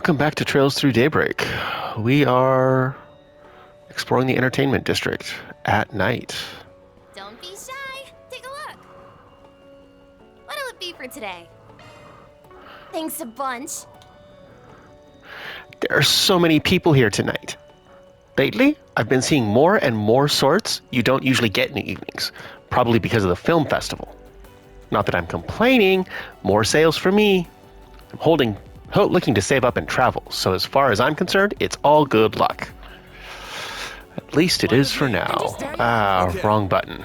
Welcome back to Trails Through Daybreak. We are exploring the entertainment district at night. Don't be shy. Take a look. What'll it be for today? Thanks a bunch. There are so many people here tonight. Lately, I've been seeing more and more sorts you don't usually get in the evenings, probably because of the film festival. Not that I'm complaining, more sales for me. I'm looking to save up and travel, so as far as I'm concerned, it's all good luck. At least it is for now. Wrong button.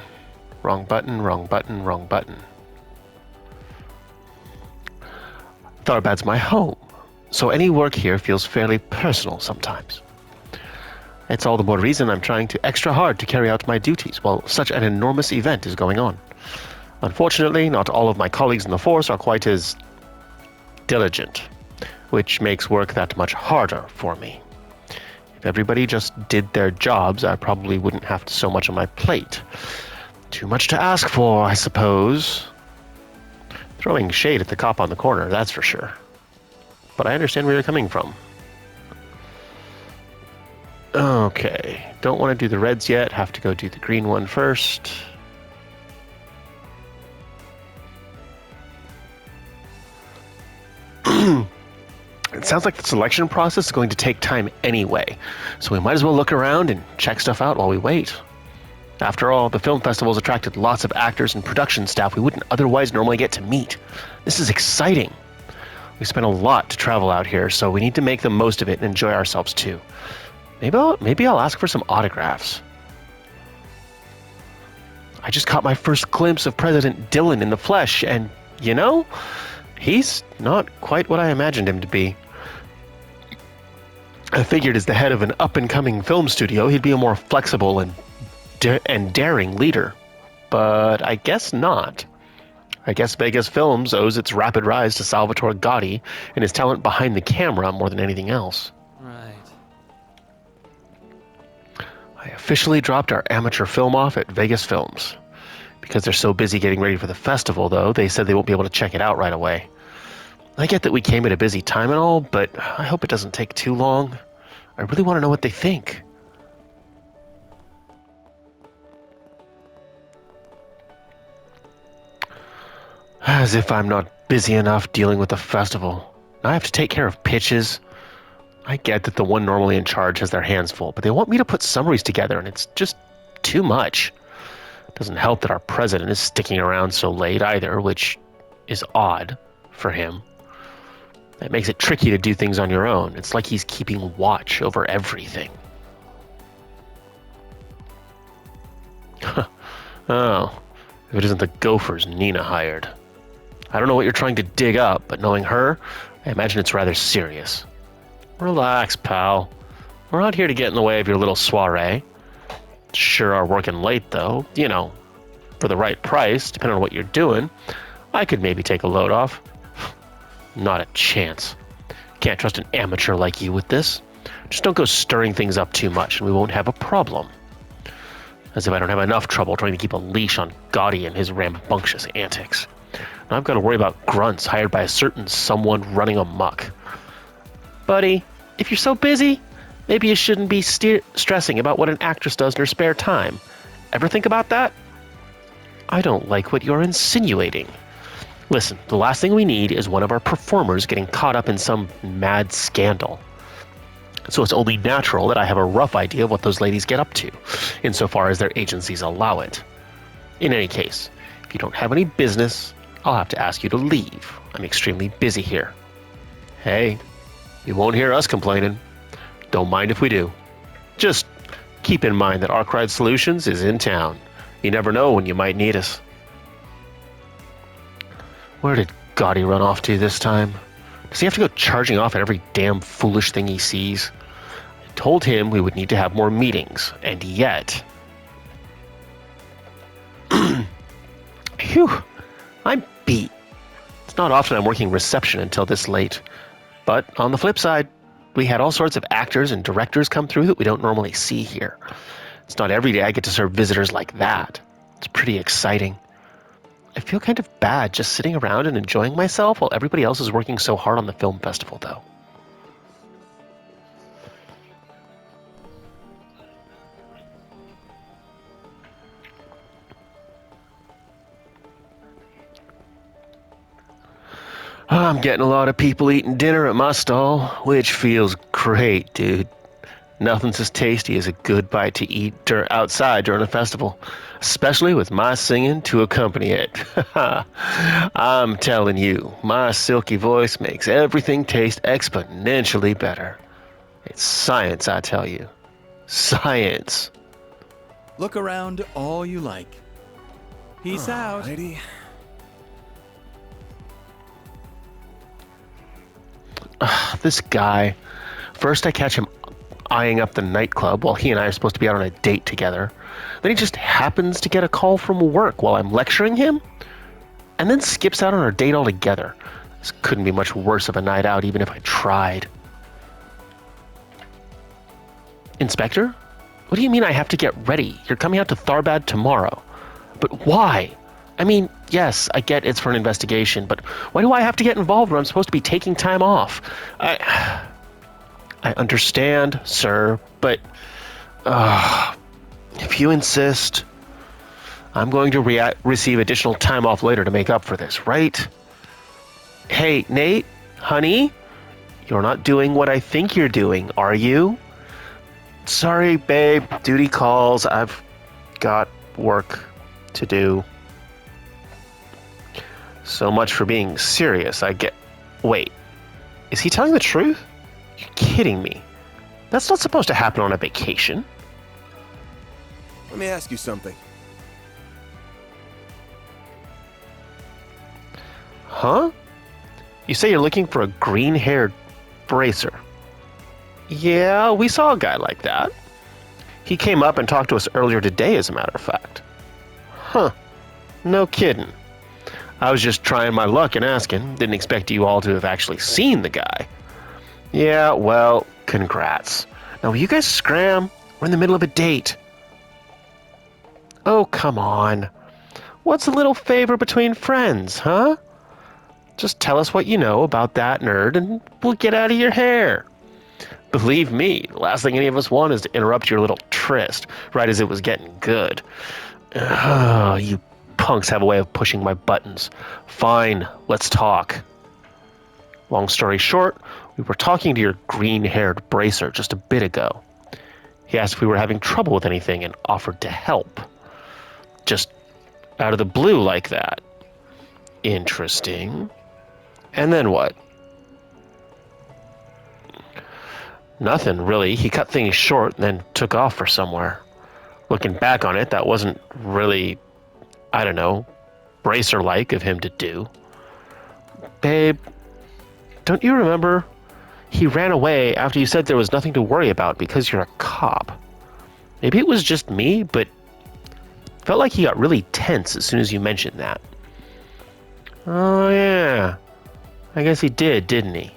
Wrong button, wrong button, wrong button. Tharbad's my home, so any work here feels fairly personal sometimes. It's all the more reason I'm trying extra hard to carry out my duties while such an enormous event is going on. Unfortunately, not all of my colleagues in the force are quite as diligent, which makes work that much harder for me. If everybody just did their jobs, I probably wouldn't have so much on my plate. Too much to ask for, I suppose. Throwing shade at the cop on the corner, that's for sure. But I understand where you're coming from. Okay, don't want to do the reds yet. Have to go do the green one first. It sounds like the selection process is going to take time anyway, so we might as well look around and check stuff out while we wait. After all, the film festival's attracted lots of actors and production staff we wouldn't otherwise normally get to meet. This is exciting. We spent a lot to travel out here, so we need to make the most of it and enjoy ourselves too. Maybe I'll ask for some autographs. I just caught my first glimpse of President Dillon in the flesh, and, he's not quite what I imagined him to be. I figured as the head of an up-and-coming film studio, he'd be a more flexible and daring leader. But I guess not. I guess Vegas Films owes its rapid rise to Salvatore Gotti and his talent behind the camera more than anything else. Right. I officially dropped our amateur film off at Vegas Films. Because they're so busy getting ready for the festival, though, they said they won't be able to check it out right away. I get that we came at a busy time and all, but I hope it doesn't take too long. I really want to know what they think. As if I'm not busy enough dealing with the festival. I have to take care of pitches. I get that the one normally in charge has their hands full, but they want me to put summaries together, and it's just too much. It doesn't help that our president is sticking around so late either, which is odd for him. That makes it tricky to do things on your own. It's like he's keeping watch over everything. Oh, if it isn't the gophers Nina hired. I don't know what you're trying to dig up, but knowing her, I imagine it's rather serious. Relax, pal. We're not here to get in the way of your little soiree. Sure are working late, though. For the right price, depending on what you're doing, I could maybe take a load off. Not a chance. Can't trust an amateur like you with this. Just don't go stirring things up too much and we won't have a problem. As if I don't have enough trouble trying to keep a leash on Gotti and his rambunctious antics. Now I've got to worry about grunts hired by a certain someone running amok. Buddy, if you're so busy, maybe you shouldn't be stressing about what an actress does in her spare time. Ever think about that? I don't like what you're insinuating. Listen, the last thing we need is one of our performers getting caught up in some mad scandal. So it's only natural that I have a rough idea of what those ladies get up to, insofar as their agencies allow it. In any case, if you don't have any business, I'll have to ask you to leave. I'm extremely busy here. Hey, you won't hear us complaining. Don't mind if we do. Just keep in mind that Arkwright Solutions is in town. You never know when you might need us. Where did Gotti run off to this time? Does he have to go charging off at every damn foolish thing he sees? I told him we would need to have more meetings, and yet... Phew, I'm beat. It's not often I'm working reception until this late. But on the flip side, we had all sorts of actors and directors come through that we don't normally see here. It's not every day I get to serve visitors like that. It's pretty exciting. I feel kind of bad just sitting around and enjoying myself while everybody else is working so hard on the film festival, though. I'm getting a lot of people eating dinner at my stall, which feels great, dude. Nothing's as tasty as a good bite to eat outside during a festival, especially with my singing to accompany it. I'm telling you, my silky voice makes everything taste exponentially better. It's science, I tell you. Science. Look around all you like. Peace out. Alrighty. This guy. First I catch him eyeing up the nightclub while he and I are supposed to be out on a date together. Then he just happens to get a call from work while I'm lecturing him, and then skips out on our date altogether. This couldn't be much worse of a night out even if I tried. Inspector? What do you mean I have to get ready? You're coming out to Tharbad tomorrow. But why? I mean, yes, I get it's for an investigation, but why do I have to get involved when I'm supposed to be taking time off? I understand, sir, but if you insist, I'm going to receive additional time off later to make up for this, right? Hey, Nate, honey, you're not doing what I think you're doing, are you? Sorry, babe, duty calls. I've got work to do. So much for being serious. Wait, is he telling the truth? You're kidding me. That's not supposed to happen on a vacation. Let me ask you something. Huh? You say you're looking for a green-haired bracer. Yeah, we saw a guy like that. He came up and talked to us earlier today, as a matter of fact. Huh. No kidding. I was just trying my luck and asking. Didn't expect you all to have actually seen the guy. Yeah, well, congrats. Now, will you guys scram? We're in the middle of a date. Oh, come on. What's a little favor between friends, huh? Just tell us what you know about that nerd and we'll get out of your hair. Believe me, the last thing any of us want is to interrupt your little tryst right as it was getting good. You punks have a way of pushing my buttons. Fine, let's talk. Long story short, we were talking to your green-haired bracer just a bit ago. He asked if we were having trouble with anything and offered to help. Just out of the blue like that. Interesting. And then what? Nothing, really. He cut things short and then took off for somewhere. Looking back on it, that wasn't really, I don't know, bracer-like of him to do. Babe, don't you remember? He ran away after you said there was nothing to worry about because you're a cop. Maybe it was just me, but felt like he got really tense as soon as you mentioned that. Oh, yeah. I guess he did, didn't he?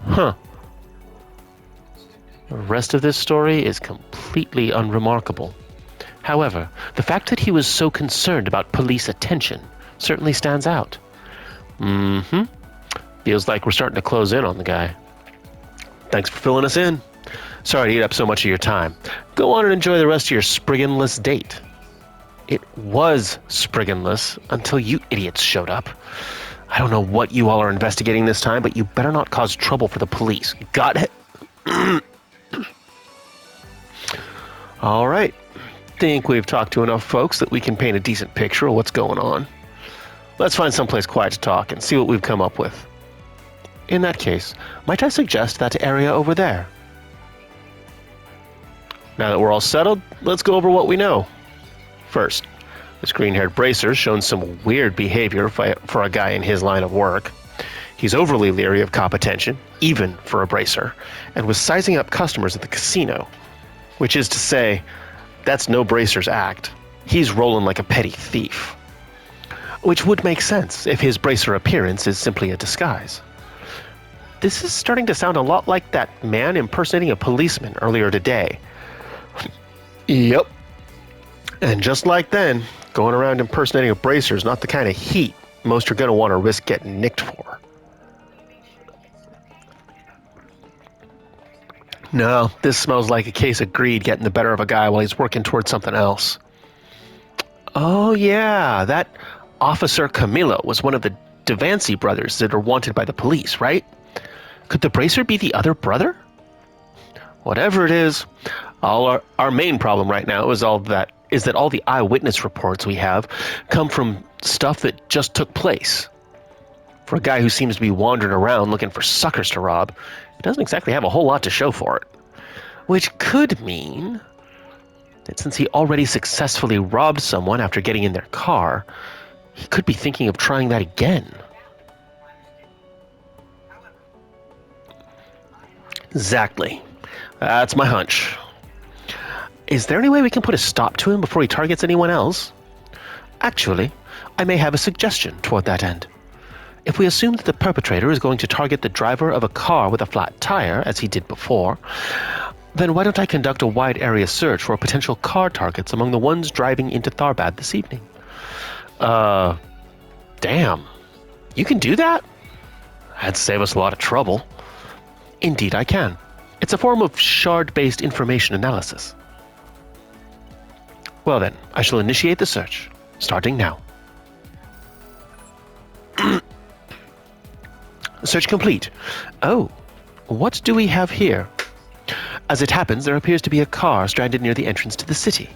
Huh. The rest of this story is completely unremarkable. However, the fact that he was so concerned about police attention certainly stands out. Feels like we're starting to close in on the guy. Thanks for filling us in. Sorry to eat up so much of your time. Go on and enjoy the rest of your sprigginless date. It was sprigginless until you idiots showed up. I don't know what you all are investigating this time, but you better not cause trouble for the police. Got it? All right. Think we've talked to enough folks that we can paint a decent picture of what's going on. Let's find someplace quiet to talk and see what we've come up with. In that case, might I suggest that area over there? Now that we're all settled, let's go over what we know. First, this green-haired bracer's shown some weird behavior for a guy in his line of work. He's overly leery of cop attention, even for a bracer, and was sizing up customers at the casino. Which is to say, that's no bracer's act. He's rolling like a petty thief. Which would make sense if his bracer appearance is simply a disguise. This is starting to sound a lot like that man impersonating a policeman earlier today. Yep. And just like then, going around impersonating a bracer is not the kind of heat most are going to want to risk getting nicked for. No, this smells like a case of greed getting the better of a guy while he's working towards something else. Oh yeah, that Officer Camilo was one of the Devancy brothers that are wanted by the police, right? Could the bracer be the other brother? Whatever it is, our main problem right now is that all the eyewitness reports we have come from stuff that just took place. For a guy who seems to be wandering around looking for suckers to rob, he doesn't exactly have a whole lot to show for it. Which could mean that since he already successfully robbed someone after getting in their car, he could be thinking of trying that again. Exactly. That's my hunch. Is there any way we can put a stop to him before he targets anyone else? Actually, I may have a suggestion toward that end. If we assume that the perpetrator is going to target the driver of a car with a flat tire, as he did before, then why don't I conduct a wide area search for potential car targets among the ones driving into Tharbad this evening? Damn. You can do that? That'd save us a lot of trouble. Indeed I can. It's a form of shard-based information analysis. Well then, I shall initiate the search, starting now. Search complete. Oh, what do we have here? As it happens, there appears to be a car stranded near the entrance to the city.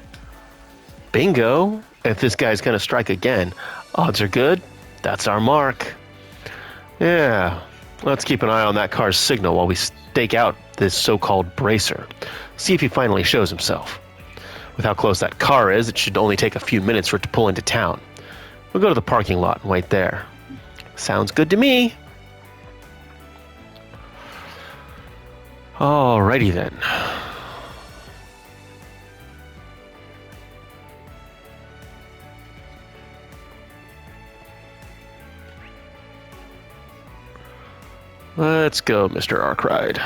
Bingo! If this guy's gonna strike again, odds are good. That's our mark. Yeah, let's keep an eye on that car's signal while we stake out this so-called bracer. See if he finally shows himself. With how close that car is, it should only take a few minutes for it to pull into town. We'll go to the parking lot and wait there. Sounds good to me. Alrighty then. Let's go, Mr. Arkwright.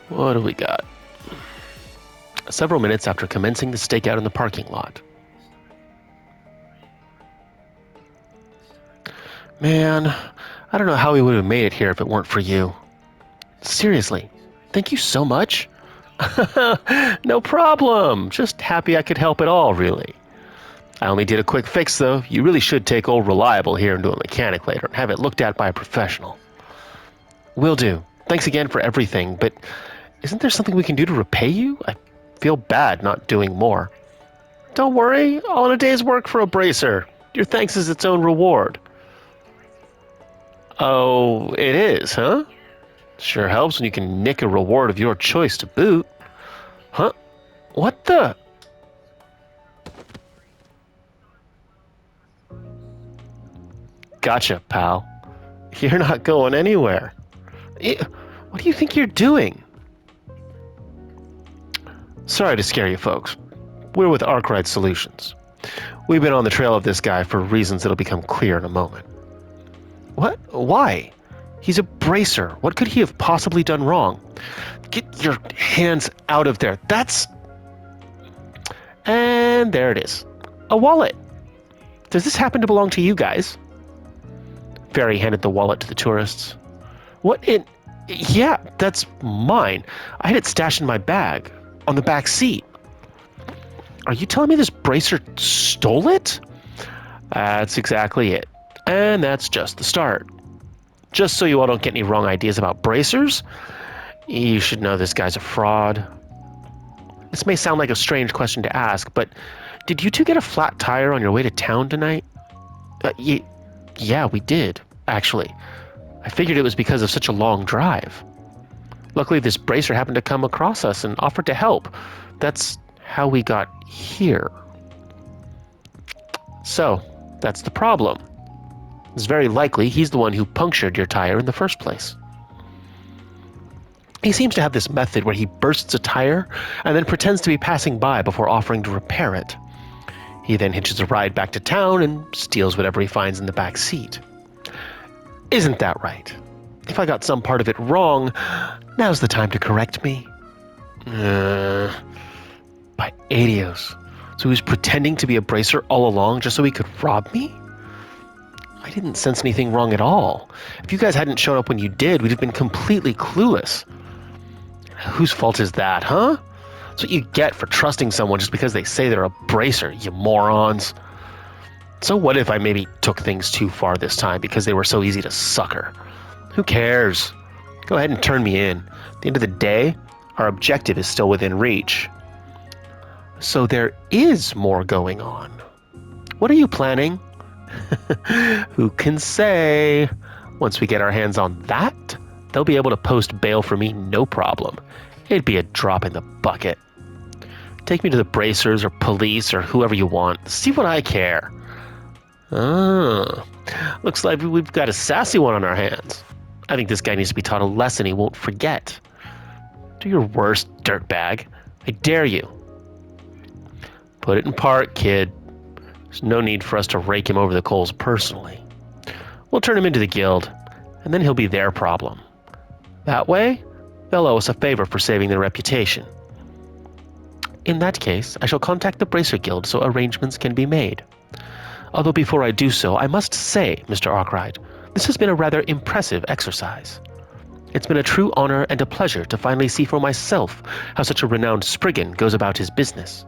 What do we got? Several minutes after commencing the stakeout in the parking lot. Man, I don't know how we would have made it here if it weren't for you. Seriously, thank you so much. No problem. Just happy I could help at all, really. I only did a quick fix, though. You really should take old Reliable here into a mechanic later and have it looked at by a professional. Will do. Thanks again for everything, but isn't there something we can do to repay you? I feel bad not doing more. Don't worry, all in a day's work for a bracer. Your thanks is its own reward. Oh, it is, huh? Sure helps when you can nick a reward of your choice to boot. Huh? What the? Gotcha, pal. You're not going anywhere. What do you think you're doing? Sorry to scare you folks. We're with Arkwright Solutions. We've been on the trail of this guy for reasons that'll become clear in a moment. What? Why? He's a bracer. What could he have possibly done wrong? Get your hands out of there. That's... And there it is. A wallet. Does this happen to belong to you guys? Fairy handed the wallet to the tourists. What in... Yeah, that's mine. I had it stashed in my bag. On the back seat. Are you telling me this bracer stole it? That's exactly it. And that's just the start. Just so you all don't get any wrong ideas about bracers, you should know this guy's a fraud. This may sound like a strange question to ask, but did you two get a flat tire on your way to town tonight? Yeah, we did, actually. I figured it was because of such a long drive. Luckily, this bracer happened to come across us and offered to help. That's how we got here. So, that's the problem. It's very likely he's the one who punctured your tire in the first place. He seems to have this method where he bursts a tire and then pretends to be passing by before offering to repair it. He then hitches a ride back to town and steals whatever he finds in the back seat. Isn't that right? If I got some part of it wrong, now's the time to correct me. By adios. So he was pretending to be a bracer all along just so he could rob me? I didn't sense anything wrong at all. If you guys hadn't shown up when you did, we'd have been completely clueless. Whose fault is that, huh? That's what you get for trusting someone just because they say they're a bracer, you morons. So what if I maybe took things too far this time because they were so easy to sucker? Who cares? Go ahead and turn me in. At the end of the day, our objective is still within reach. So there is more going on. What are you planning? Who can say? Once we get our hands on that, they'll be able to post bail for me no problem. It'd be a drop in the bucket. Take me to the bracers or police or whoever you want. See what I care. Looks like we've got a sassy one on our hands. I think this guy needs to be taught a lesson he won't forget. Do your worst, dirtbag. I dare you. Put it in park, kid. There's no need for us to rake him over the coals personally. We'll turn him into the guild, and then he'll be their problem. That way, they'll owe us a favor for saving their reputation. In that case, I shall contact the Bracer Guild so arrangements can be made. Although before I do so, I must say, Mr. Arkwright, this has been a rather impressive exercise. It's been a true honor and a pleasure to finally see for myself how such a renowned Spriggan goes about his business.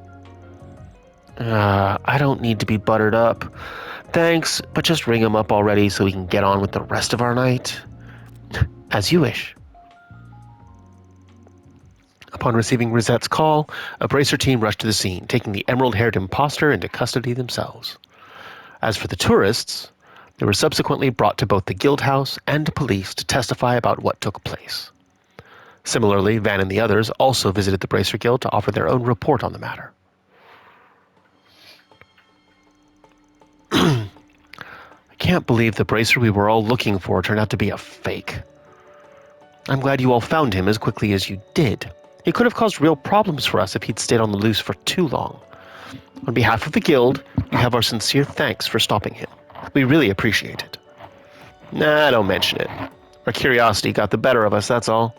I don't need to be buttered up. Thanks, but just ring him up already so we can get on with the rest of our night. As you wish. Upon receiving Rosette's call, a Bracer team rushed to the scene, taking the emerald-haired imposter into custody themselves. As for the tourists, they were subsequently brought to both the guild house and police to testify about what took place. Similarly, Van and the others also visited the Bracer Guild to offer their own report on the matter. I can't believe the Bracer we were all looking for turned out to be a fake. I'm glad you all found him as quickly as you did. He could have caused real problems for us if he'd stayed on the loose for too long. On behalf of the guild, you have our sincere thanks for stopping him. We really appreciate it. Nah, don't mention it. Our curiosity got the better of us, that's all.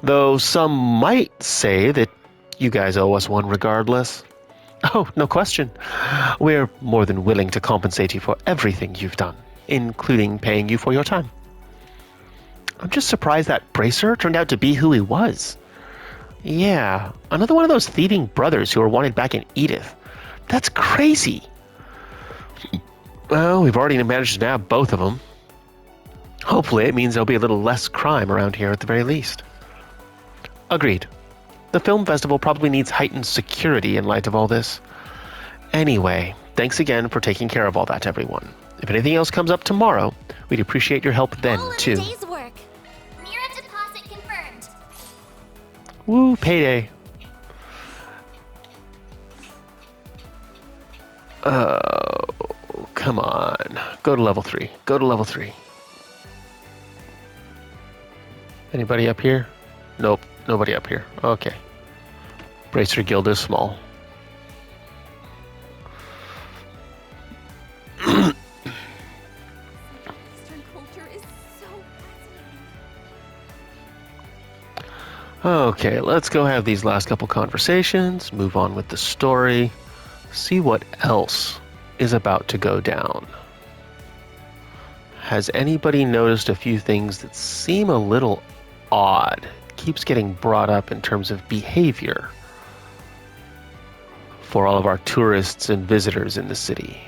Though some might say that you guys owe us one regardless. Oh, no question. We're more than willing to compensate you for everything you've done, including paying you for your time. I'm just surprised that Bracer turned out to be who he was. Yeah, another one of those thieving brothers who were wanted back in Edith. That's crazy. Well, we've already managed to nab both of them. Hopefully it means there'll be a little less crime around here at the very least. Agreed. The film festival probably needs heightened security in light of all this. Anyway, thanks again for taking care of all that, everyone. If anything else comes up tomorrow, we'd appreciate your help then, All in too. a day's work. Mira deposit confirmed. Woo, payday. Oh, come on. Go to level 3. Go to level 3. Anybody up here? Nope, nobody up here. Okay. Bracer Guild is small. Eastern culture is so fascinating. Okay, let's go have these last couple conversations, move on with the story, see what else is about to go down. Has anybody noticed a few things that seem a little odd? Keeps getting brought up in terms of behavior for all of our tourists and visitors in the city.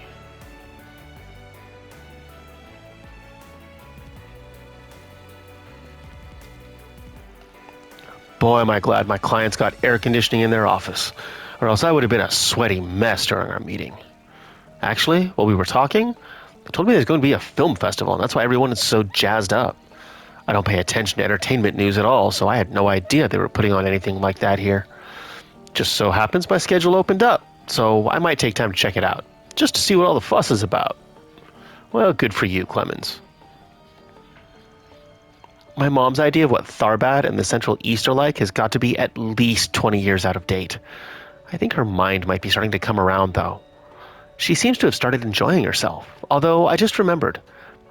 Boy, am I glad my clients got air conditioning in their office, or else I would have been a sweaty mess during our meeting. Actually, while we were talking, they told me there's going to be a film festival, and that's why everyone is so jazzed up. I don't pay attention to entertainment news at all, so I had no idea they were putting on anything like that here. Just so happens my schedule opened up, so I might take time to check it out, just to see what all the fuss is about. Well, good for you, Clemens. My mom's idea of what Tharbad and the Central East are like has got to be at least 20 years out of date. I think her mind might be starting to come around, though. She seems to have started enjoying herself, although I just remembered.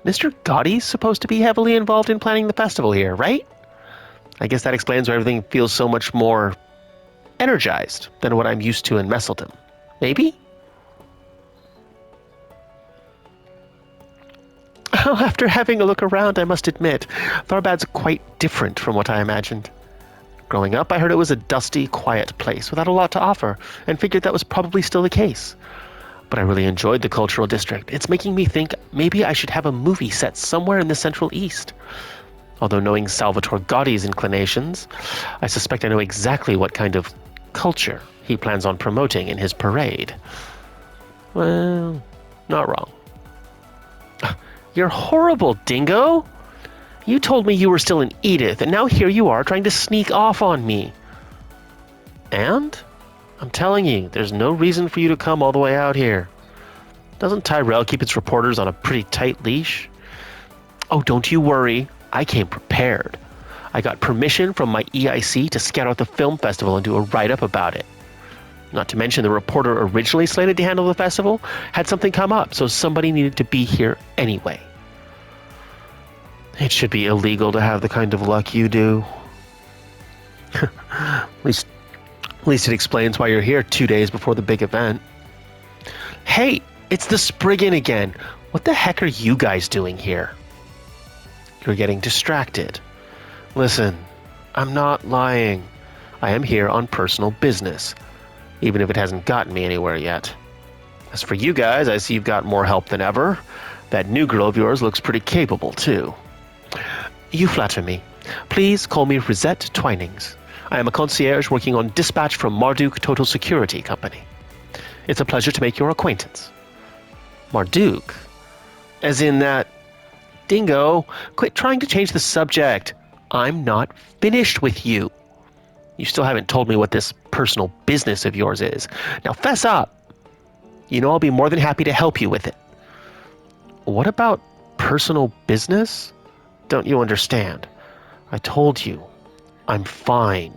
Mr. Gotti's supposed to be heavily involved in planning the festival here, right? I guess that explains why everything feels so much more energized than what I'm used to in Messeldom. Maybe? Well, after having a look around, I must admit, Tharbad's quite different from what I imagined. Growing up, I heard it was a dusty, quiet place without a lot to offer, and figured that was probably still the case. But I really enjoyed the cultural district. It's making me think maybe I should have a movie set somewhere in the Central East. Although knowing Salvatore Gotti's inclinations, I suspect I know exactly what kind of culture he plans on promoting in his parade. Well, not wrong. You're horrible, Dingo! You told me you were still in Edith, and now here you are trying to sneak off on me. And? I'm telling you, there's no reason for you to come all the way out here. Doesn't Tyrell keep its reporters on a pretty tight leash? Oh, don't you worry. I came prepared. I got permission from my EIC to scout out the film festival and do a write-up about it. Not to mention the reporter originally slated to handle the festival had something come up, so somebody needed to be here anyway. It should be illegal to have the kind of luck you do. At least it explains why you're here 2 days before the big event. Hey, it's the Spriggan again. What the heck are you guys doing here? You're getting distracted. Listen, I'm not lying. I am here on personal business, even if it hasn't gotten me anywhere yet. As for you guys, I see you've got more help than ever. That new girl of yours looks pretty capable, too. You flatter me. Please call me Rosette Twinings. I am a concierge working on dispatch from Marduk Total Security Company. It's a pleasure to make your acquaintance. Marduk? As in that... Dingo, quit trying to change the subject. I'm not finished with you. You still haven't told me what this personal business of yours is. Now fess up. You know I'll be more than happy to help you with it. What about personal business? Don't you understand? I told you, I'm fine.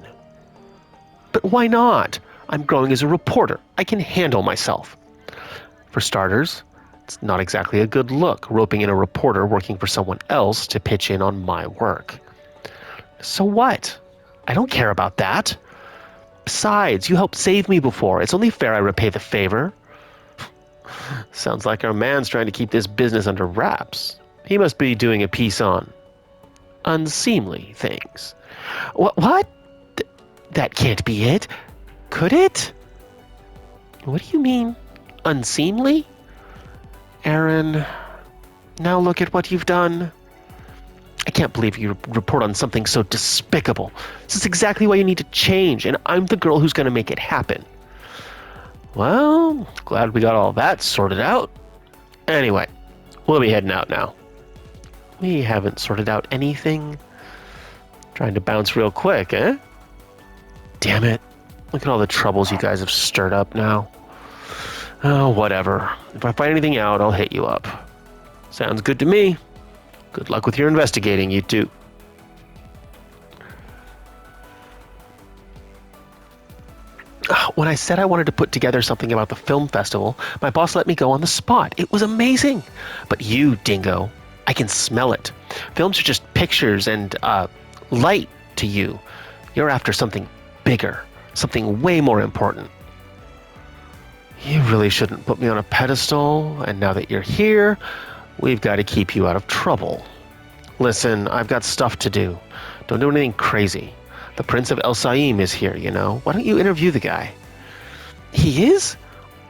But why not? I'm growing as a reporter. I can handle myself. For starters, it's not exactly a good look roping in a reporter working for someone else to pitch in on my work. So what? I don't care about that. Besides, you helped save me before. It's only fair I repay the favor. Sounds like our man's trying to keep this business under wraps. He must be doing a piece on unseemly things. What? That can't be it. Could it? What do you mean, unseemly? Aaron, now look at what you've done. I can't believe you report on something so despicable. This is exactly why you need to change, and I'm the girl who's going to make it happen. Well, glad we got all that sorted out. Anyway, we'll be heading out now. We haven't sorted out anything. Trying to bounce real quick, eh? Damn it. Look at all the troubles you guys have stirred up now. Oh, whatever. If I find anything out, I'll hit you up. Sounds good to me. Good luck with your investigating, you two. When I said I wanted to put together something about the film festival, my boss let me go on the spot. It was amazing. But you, Dingo, I can smell it. Films are just pictures and light to you. You're after something bigger, something way more important. You really shouldn't put me on a pedestal, and now that you're here, we've got to keep you out of trouble. Listen, I've got stuff to do. Don't do anything crazy. The Prince of El Saim is here, you know. Why don't you interview the guy? He is?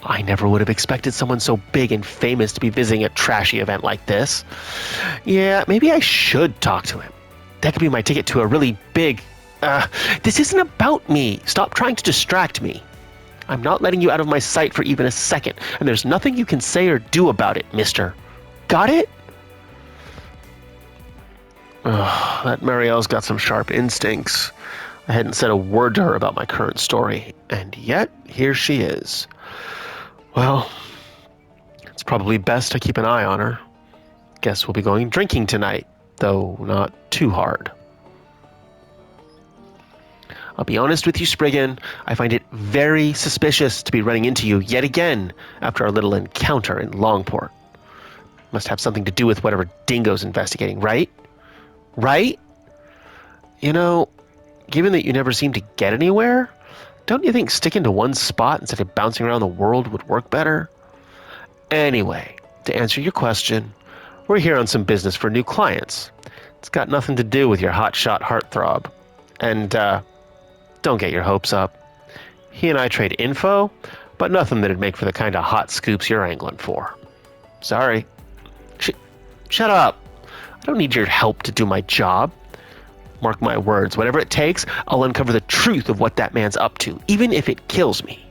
I never would have expected someone so big and famous to be visiting a trashy event like this. Yeah, maybe I should talk to him. That could be my ticket to a really big... this isn't about me. Stop trying to distract me. I'm not letting you out of my sight for even a second, and there's nothing you can say or do about it, mister. Got it? Ugh, that Marielle's got some sharp instincts. I hadn't said a word to her about my current story, and yet here she is. Well, it's probably best to keep an eye on her. Guess we'll be going drinking tonight, though not too hard. I'll be honest with you, Spriggan, I find it very suspicious to be running into you yet again after our little encounter in Longport. Must have something to do with whatever Dingo's investigating, right? Right? You know, given that you never seem to get anywhere, don't you think sticking to one spot instead of bouncing around the world would work better? Anyway, to answer your question, We're here on some business for new clients. It's got nothing to do with your hotshot heartthrob. And, don't get your hopes up. He and I trade info, but nothing that'd make for the kind of hot scoops you're angling for. Sorry. Shut up. I don't need your help to do my job. Mark my words, whatever it takes, I'll uncover the truth of what that man's up to, even if it kills me.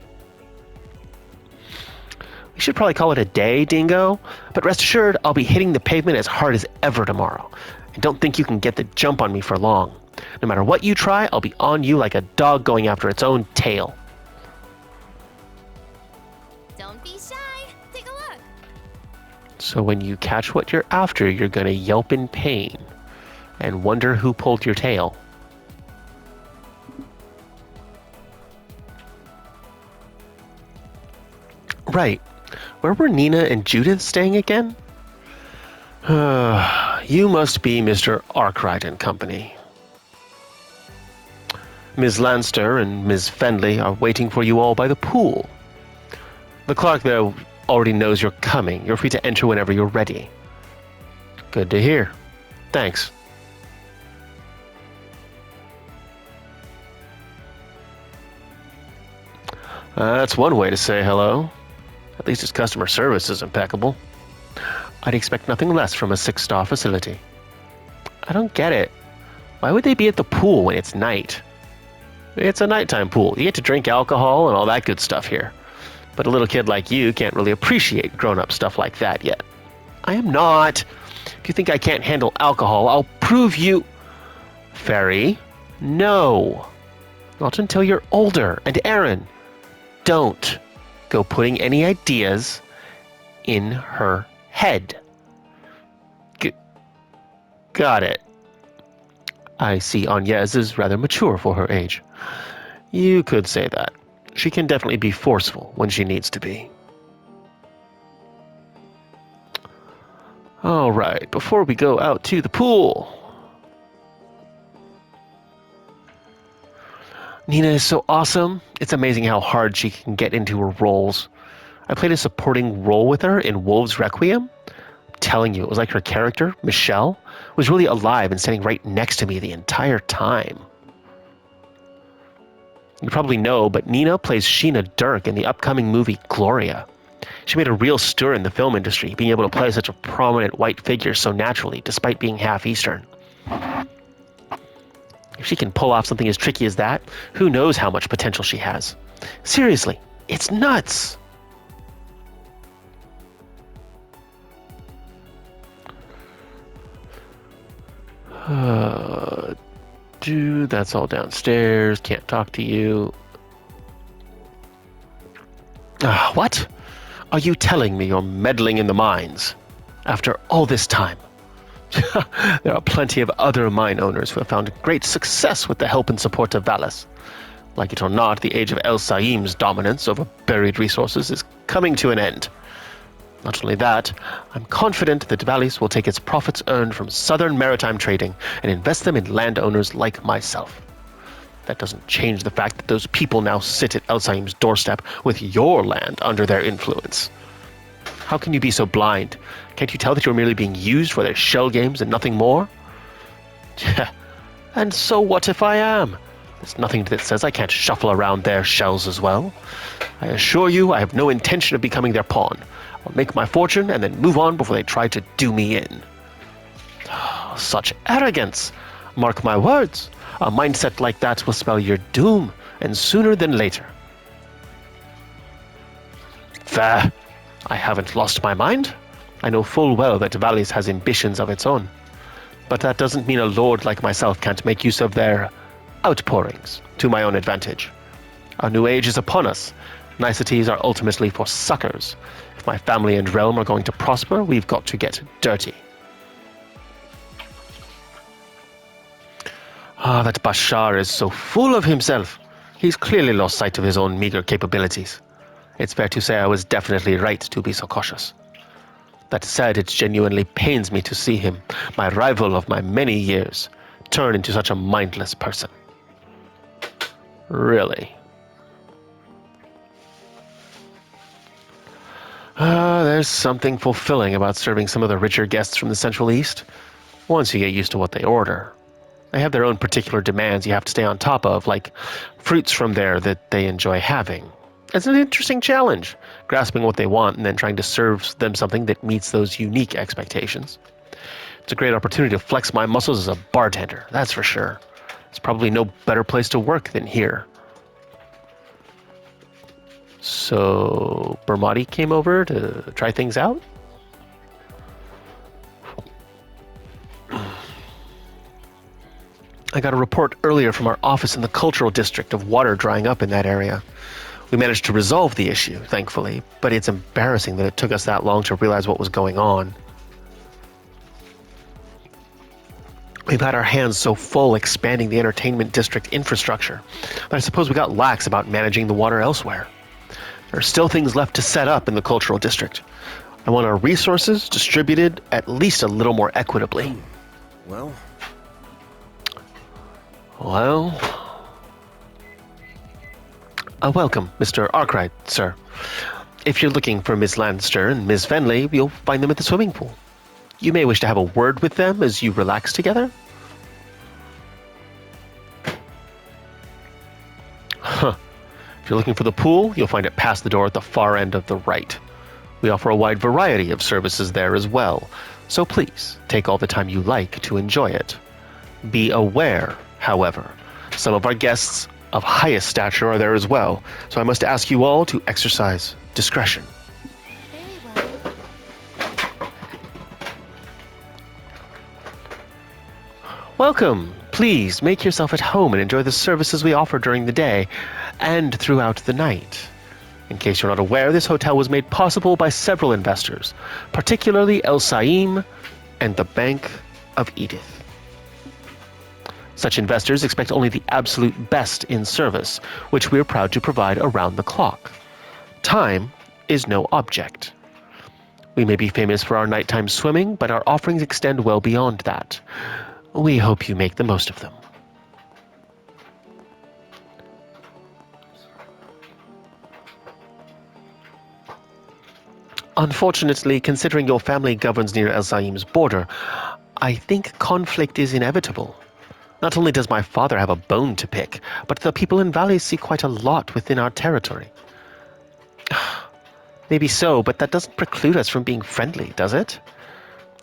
We should probably call it a day, Dingo, but rest assured I'll be hitting the pavement as hard as ever tomorrow. And don't think you can get the jump on me for long. No matter what you try, I'll be on you like a dog going after its own tail. Don't be shy. Take a look. So when you catch what you're after, you're gonna yelp in pain and wonder who pulled your tail. Right. Where were Nina and Judith staying again? You must be Mr. Arkwright and Company. Ms. Lanster and Ms. Fendley are waiting for you all by the pool. The clerk there already knows you're coming. You're free to enter whenever you're ready. Good to hear. Thanks. That's one way to say hello. At least his customer service is impeccable. I'd expect nothing less from a 6-star facility. I don't get it. Why would they be at the pool when it's night? It's a nighttime pool. You get to drink alcohol and all that good stuff here. But a little kid like you can't really appreciate grown-up stuff like that yet. I am not. If you think I can't handle alcohol, I'll prove you... Fairy, no. Not until you're older. And Aaron, don't go putting any ideas in her head. Got it. I see Agnes is rather mature for her age. You could say that. She can definitely be forceful when she needs to be. All right, before we go out to the pool. Nina is so awesome. It's amazing how hard she can get into her roles. I played a supporting role with her in Wolves Requiem. I'm telling you, it was like her character, Michelle, was really alive and standing right next to me the entire time. You probably know, but Nina plays Sheena Dirk in the upcoming movie Gloria. She made a real stir in the film industry, being able to play such a prominent white figure so naturally, despite being half Eastern. If she can pull off something as tricky as that, who knows how much potential she has. Seriously, it's nuts! Dude, that's all downstairs. Can't talk to you. What? Are you telling me you're meddling in the mines? After all this time? There are plenty of other mine owners who have found great success with the help and support of Valis. Like it or not, the age of El Saim's dominance over buried resources is coming to an end. Not only that, I'm confident that Valis will take its profits earned from southern maritime trading and invest them in landowners like myself. That doesn't change the fact that those people now sit at El Saim's doorstep with your land under their influence. How can you be so blind? Can't you tell that you're merely being used for their shell games and nothing more? And so what if I am? There's nothing that says I can't shuffle around their shells as well. I assure you I have no intention of becoming their pawn. I'll make my fortune and then move on before they try to do me in. Such arrogance! Mark my words, a mindset like that will spell your doom, and sooner than later. Fair. I haven't lost my mind. I know full well that Valis has ambitions of its own. But that doesn't mean a lord like myself can't make use of their outpourings to my own advantage. Our new age is upon us. Niceties are ultimately for suckers. If my family and realm are going to prosper, we've got to get dirty. That Bashar is so full of himself. He's clearly lost sight of his own meager capabilities. It's fair to say I was definitely right to be so cautious. That said, it genuinely pains me to see him, my rival of my many years, turn into such a mindless person. Really. There's something fulfilling about serving some of the richer guests from the Central East, once you get used to what they order. They have their own particular demands you have to stay on top of, like fruits from there that they enjoy having. It's an interesting challenge, grasping what they want and then trying to serve them something that meets those unique expectations. It's a great opportunity to flex my muscles as a bartender, that's for sure. There's probably no better place to work than here. So, Bermati came over to try things out? I got a report earlier from our office in the cultural district of water drying up in that area. We managed to resolve the issue, thankfully, but it's embarrassing that it took us that long to realize what was going on. We've had our hands so full expanding the entertainment district infrastructure that I suppose we got lax about managing the water elsewhere. There are still things left to set up in the cultural district. I want our resources distributed at least a little more equitably. Well, welcome, Mr. Arkwright, sir. If you're looking for Miss Lannister and Miss Fenley, you'll find them at the swimming pool. You may wish to have a word with them as you relax together. Huh. If you're looking for the pool, you'll find it past the door at the far end of the right. We offer a wide variety of services there as well, so please take all the time you like to enjoy it. Be aware, however, some of our guests of highest stature are there as well, so I must ask you all to exercise discretion. Very well. Welcome. Please make yourself at home and enjoy the services we offer during the day and throughout the night. In case you're not aware, this hotel was made possible by several investors, particularly El Saim and the Bank of Edith. Such investors expect only the absolute best in service, which we are proud to provide around the clock. Time is no object. We may be famous for our nighttime swimming, but our offerings extend well beyond that. We hope you make the most of them. Unfortunately, considering your family governs near El Saim's border, I think conflict is inevitable. Not only does my father have a bone to pick, but the people in Valley see quite a lot within our territory. Maybe so, but that doesn't preclude us from being friendly, does it?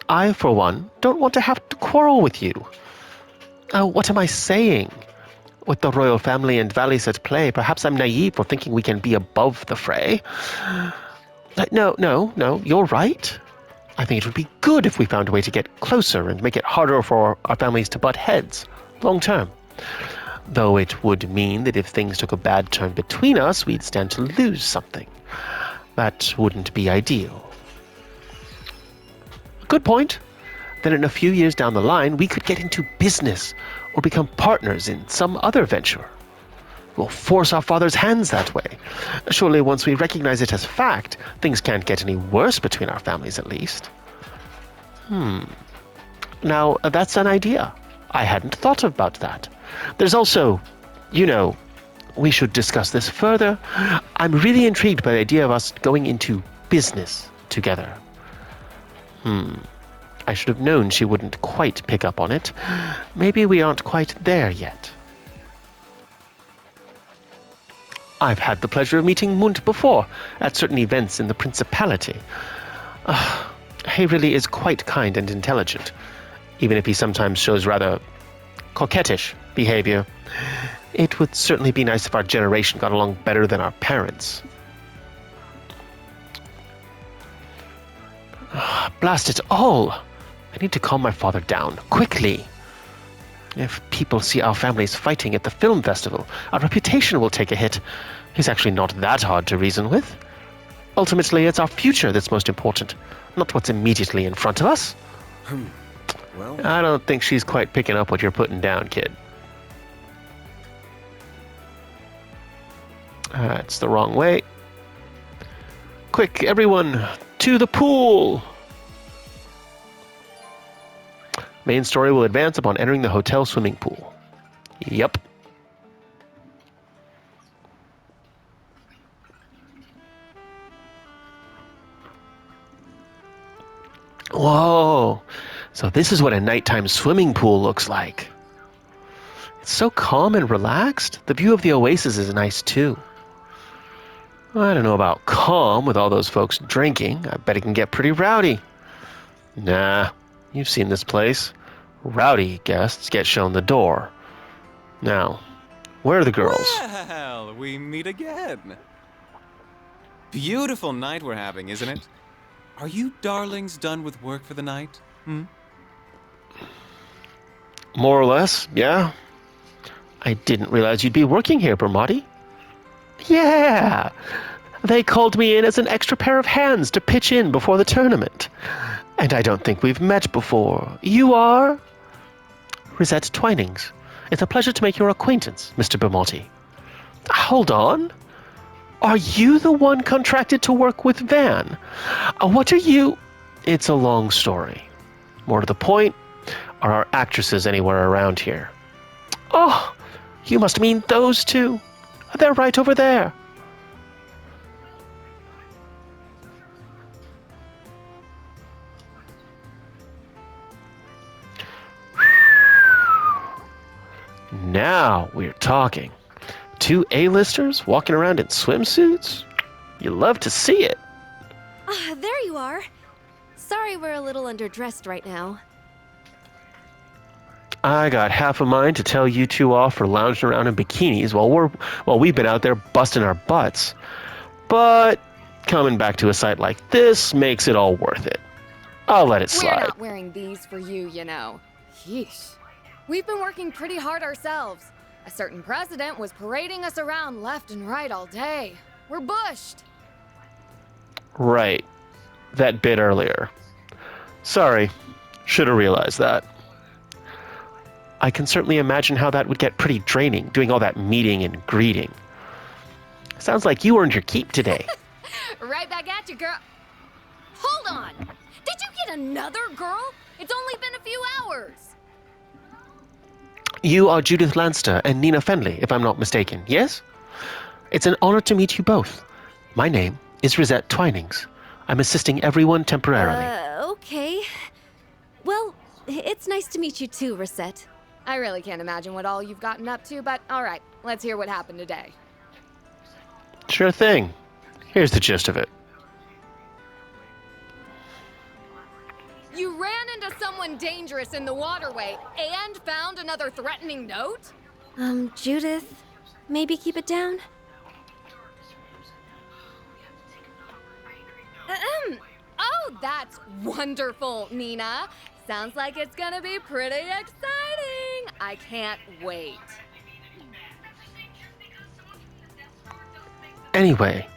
I, for one, don't want to have to quarrel with you. What am I saying? With the royal family and valleys at play, perhaps I'm naive for thinking we can be above the fray. No, you're right. I think it would be good if we found a way to get closer and make it harder for our families to butt heads, long term. Though it would mean that if things took a bad turn between us, we'd stand to lose something. That wouldn't be ideal. Good point. Then in a few years down the line, we could get into business or become partners in some other venture. We'll force our father's hands that way. Surely once we recognize it as fact, things can't get any worse between our families at least. Now, that's an idea. I hadn't thought about that. There's also, we should discuss this further. I'm really intrigued by the idea of us going into business together. I should have known she wouldn't quite pick up on it. Maybe we aren't quite there yet. I've had the pleasure of meeting Munt before, at certain events in the Principality. He really is quite kind and intelligent, even if he sometimes shows rather coquettish behavior. It would certainly be nice if our generation got along better than our parents. Blast it all! I need to calm my father down, quickly. If people see our families fighting at the film festival, our reputation will take a hit. He's actually not that hard to reason with. Ultimately, it's our future that's most important, not what's immediately in front of us. well, I don't think she's quite picking up what you're putting down, kid. That's the wrong way. Quick, everyone, to the pool! Main story will advance upon entering the hotel swimming pool. Yep. Whoa. So this is what a nighttime swimming pool looks like. It's so calm and relaxed. The view of the oasis is nice too. I don't know about calm with all those folks drinking. I bet it can get pretty rowdy. Nah, you've seen this place. Rowdy guests get shown the door. Now, where are the girls? Well, we meet again. Beautiful night we're having, isn't it? Are you darlings done with work for the night? More or less, yeah. I didn't realize you'd be working here, Bermotti. Yeah! They called me in as an extra pair of hands to pitch in before the tournament. And I don't think we've met before. You are? Rosette Twinings. It's a pleasure to make your acquaintance, Mr. Bermotti. Hold on. Are you the one contracted to work with Van? What are you... It's a long story. More to the point, are our actresses anywhere around here? Oh, you must mean those two. They're right over there. Now we're talking. Two A-listers walking around in swimsuits? You love to see it. There you are. Sorry we're a little underdressed right now. I got half a mind to tell you two off for lounging around in bikinis while we've been out there busting our butts. But coming back to a site like this makes it all worth it. I'll let it slide. We're not wearing these for you, you know. Yeesh. We've been working pretty hard ourselves. A certain president was parading us around left and right all day. We're bushed. Right. That bit earlier. Sorry. Should have realized that. I can certainly imagine how that would get pretty draining, doing all that meeting and greeting. Sounds like you earned your keep today. Right back at you, girl. Hold on. Did you get another girl? It's only been a few hours. You are Judith Lanster and Nina Fenley, if I'm not mistaken, yes? It's an honor to meet you both. My name is Rosette Twinings. I'm assisting everyone temporarily. Okay. Well, it's nice to meet you too, Rosette. I really can't imagine what all you've gotten up to, but all right, let's hear what happened today. Sure thing. Here's the gist of it. You ran into someone dangerous in the waterway and found another threatening note? Judith, maybe keep it down? Oh, that's wonderful, Nina. Sounds like it's gonna be pretty exciting. I can't wait. Anyway,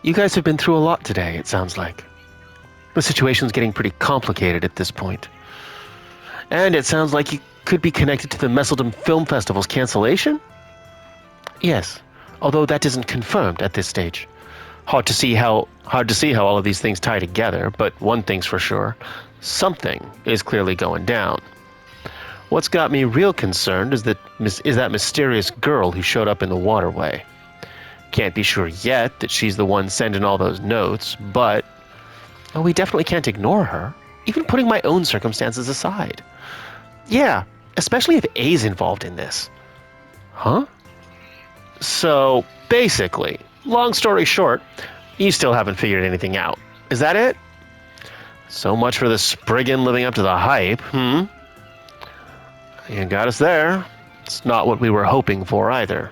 you guys have been through a lot today, it sounds like. The situation's getting pretty complicated at this point. And it sounds like you could be connected to the Messeldom Film Festival's cancellation? Yes, although that isn't confirmed at this stage. Hard to see how all of these things tie together, but one thing's for sure. Something is clearly going down. What's got me real concerned is that mysterious girl who showed up in the waterway. Can't be sure yet that she's the one sending all those notes, but we definitely can't ignore her, even putting my own circumstances aside. Yeah, especially if A's involved in this. Huh? So, basically, long story short, you still haven't figured anything out. Is that it? So much for the Spriggan living up to the hype, You got us there. It's not what we were hoping for either.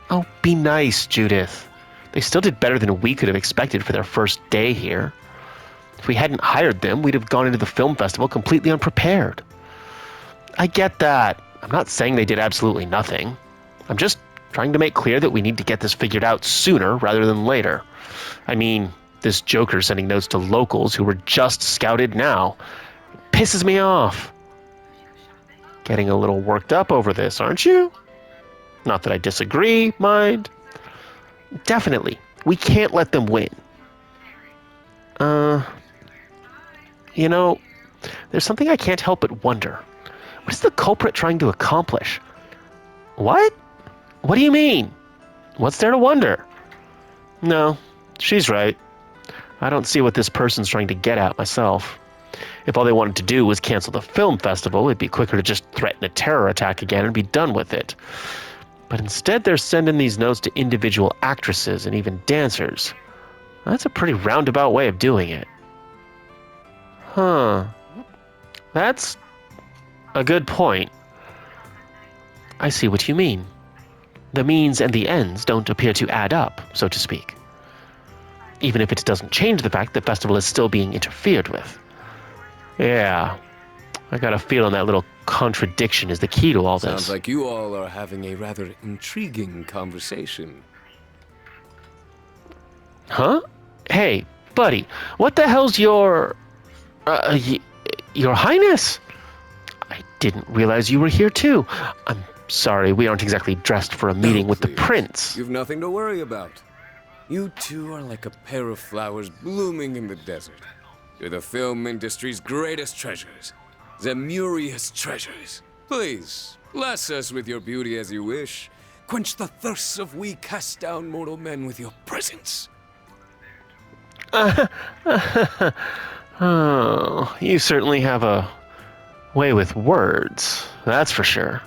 Oh, be nice, Judith. They still did better than we could have expected for their first day here. If we hadn't hired them, we'd have gone into the film festival completely unprepared. I get that. I'm not saying they did absolutely nothing. I'm just trying to make clear that we need to get this figured out sooner rather than later. I mean, this joker sending notes to locals who were just scouted now. It pisses me off. Getting a little worked up over this, aren't you? Not that I disagree, mind. Definitely. We can't let them win. You know, there's something I can't help but wonder. What is the culprit trying to accomplish? What? What do you mean? What's there to wonder? No, she's right. I don't see what this person's trying to get at myself. If all they wanted to do was cancel the film festival, it'd be quicker to just threaten a terror attack again and be done with it. But instead, they're sending these notes to individual actresses and even dancers. That's a pretty roundabout way of doing it. Huh. That's a good point. I see what you mean. The means and the ends don't appear to add up, so to speak. Even if it doesn't change the fact the festival is still being interfered with. Yeah, I got a feeling that little contradiction is the key to all this. Sounds like you all are having a rather intriguing conversation. Huh? Hey, buddy, what the hell's your Highness? I didn't realize you were here too. I'm sorry, we aren't exactly dressed for a meeting with the prince. You've nothing to worry about. You two are like a pair of flowers blooming in the desert. You're the film industry's greatest treasures. Zemurious treasures. Please, bless us with your beauty as you wish. Quench the thirsts of we cast-down mortal men with your presence. Oh, you certainly have a way with words, that's for sure.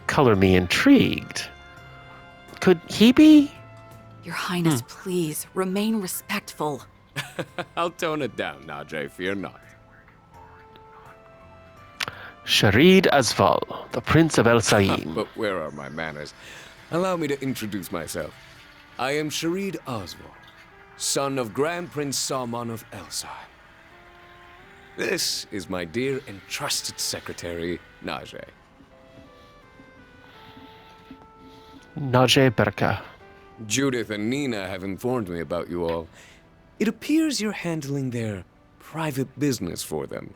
Color me intrigued. Could he be? Your Highness, please, remain respectful. I'll tone it down, Najee, fear not. Sharid Asval, the Prince of El Saim. But where are my manners? Allow me to introduce myself. I am Sharid Oswald, son of Grand Prince Salman of Elsai. This is my dear and trusted secretary, Najee. Najee Berka. Judith and Nina have informed me about you all. It appears you're handling their private business for them.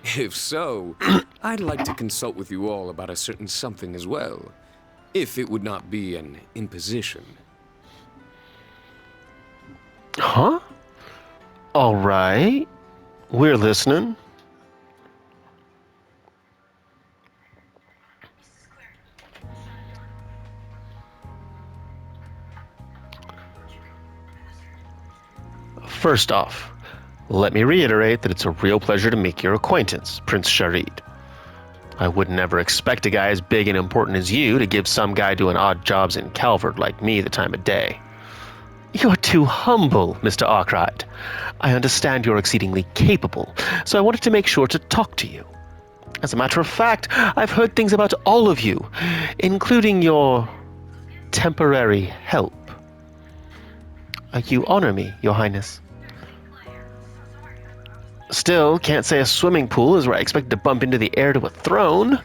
If so, I'd like to consult with you all about a certain something as well, if it would not be an imposition. Huh? All right. We're listening. First off, let me reiterate that it's a real pleasure to make your acquaintance, Prince Sharid. I would never expect a guy as big and important as you to give some guy doing odd jobs in Calvert like me the time of day. You're too humble, Mr. Arkwright. I understand you're exceedingly capable, so I wanted to make sure to talk to you. As a matter of fact, I've heard things about all of you, including your temporary help. You honor me, Your Highness. Still, can't say a swimming pool is where I expect to bump into the heir to a throne.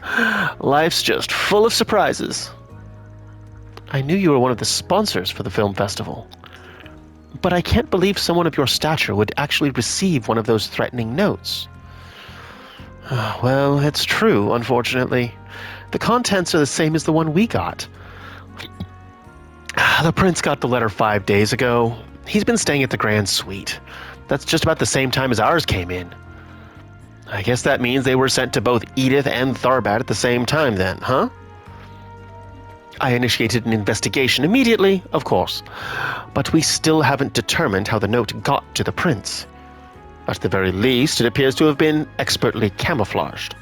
Life's just full of surprises. I knew you were one of the sponsors for the film festival. But I can't believe someone of your stature would actually receive one of those threatening notes. Well, it's true, unfortunately. The contents are the same as the one we got. The prince got the letter 5 days ago. He's been staying at the Grand Suite. That's just about the same time as ours came in. I guess that means they were sent to both Edith and Tharbat at the same time then, huh? I initiated an investigation immediately, of course, but we still haven't determined how the note got to the prince. At the very least, it appears to have been expertly camouflaged.